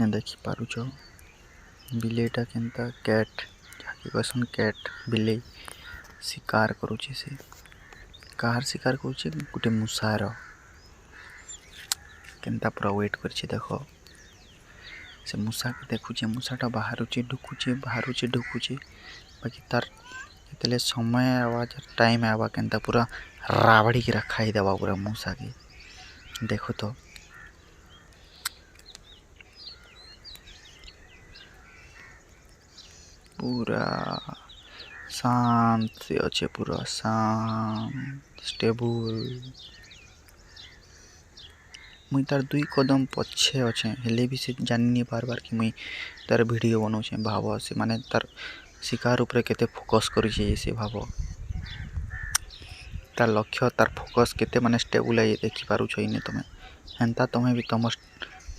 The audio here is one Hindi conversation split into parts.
देखि पारुछ बिलेईटा केनता कैट जाके कहसन कैट बिलेई शिकार करुचे। से कार शिकार करुचे गोटे मूसार केनता पूरा वेट करछे। देखो से मूसा के देखुचे मूसाटा बाहरुचे ढुकुचे बाकी तार जेतेले समय आवा टाइम आवा केनता पूरा रावड़ी की खाई देवा पूरा मूसा के। देखो तो पूरा शांत से अच्छे पूरा शांत स्टेबल। मुई तार 2 कदम पछे अच्छे हेले भी से जानी नहीं पारबार कि मुई तार वीडियो बनाऊे। भाव से माने तार शिकार उपरे केते फोकस करिछे से भाव तार लक्ष्य तार फोकस केते माने स्टेबल है देखि पारुछ। इने तुमे हेंता तुमे भी तुम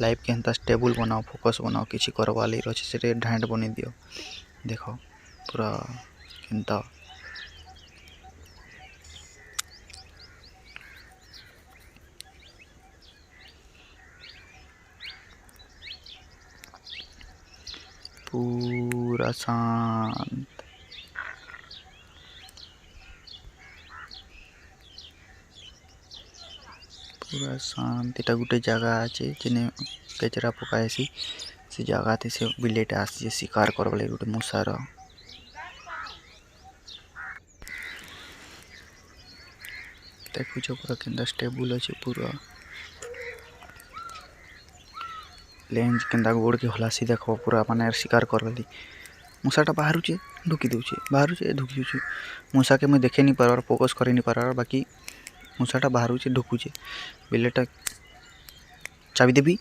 लाइफ के हेंता स्टेबल बनाओ फोकस बनाओ किछि करवा ले रछे से ढांड बने दियो। देखो पूरा केनता पूरा शांत पूरा शांत। एटा गोटे जगह अच्छे जेने कचरा पकाएसी से जगह थे से बिलेटा आसी शिकार करवा लगे गोटे मूसार। देखुछ पूरा केनता स्टेबल अच्छे पूरा लेंज केनता गोड़ के हलासी देखो पूरा माने शिकार करवाली मूसाटा बाहरुचे ढुकी दउचे बाहरुचे ढुकी दउचे। मूसा के मैं देखे नहीं पारबार फोकस करे नहीं पारबार बाकी मूसाटा बाहरुचे ढुकुचे। बिलेटा चाबी देबी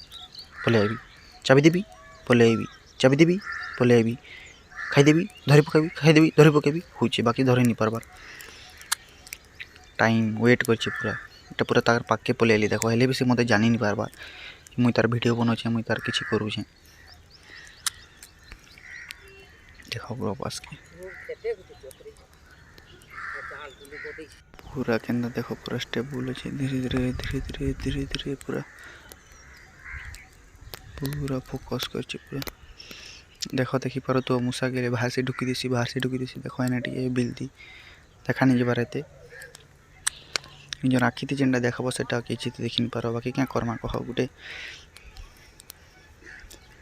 पले आइबी चाबी देबी पले आइबी चाबी देबी पले आइबी खाइदेबी धरी पकाबी खाइदेबी धरी पकाबी होचे बाकी धरे नहीं पारबार। टाइम वेट करछे पूरा एटा पूरा तार पाके पले आइली। देखो हेले भी से मते जानी नहीं पारबार कि मुई तार वीडियो बनाउछे मुई तार किछि करूछे। देखो पूरा पास के पूरा केनता देखो पूरा स्टेबल अच्छे धीरे पूरा पूरा फोकस करछे पूरा। देखो देखि पारो तो मूसा के बाहर से ढुकी देसी देखो एना टिके बिल्दी देखा नहीं जबार एते निजर आखि थी जेनटा देखबो सेटा किछि देखि नहीं पारो बाकी क्या करमा कह गुटे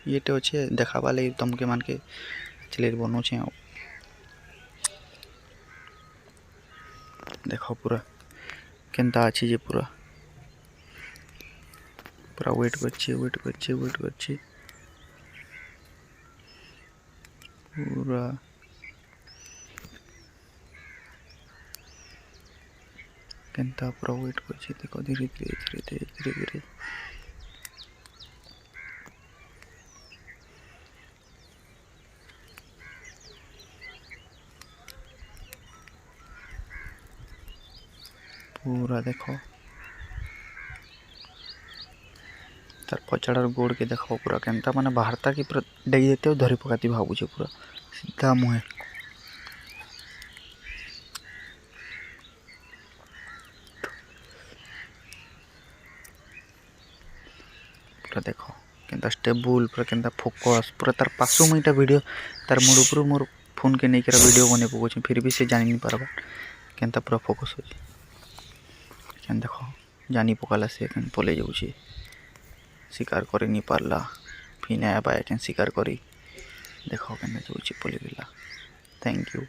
येटे अच्छे देखाबा ले तुमके मान के चले बनौछे। देखो पूरा केनता अच्छी जे पूरा पूरा वेट करछे पूरा केनता पूरा वेट करछे। देखो धीरे पूरा देखो तार पछाड़ार गोड़ के देखो पूरा केनता माने बाहरता की पूरा डेगी देते धरी पकाती भावुचे पूरा सीधा मुहे पूरा देखो केनता स्टेबल पूरा केनता फोकस पूरा तार पासु मुईटा वीडियो तार मोर ऊपर मोर फोन के नहीं करा वीडियो बने पकोछे फिर भी से जानी नहीं पारबा केनता पूरा फोकस होचे। केन देखो जानी पकाला से केन पले जाउछे शिकार करे नहीं पारला फिर आया बाय केन शिकार करी देखो केन जाउछे पले गेला। Thank you.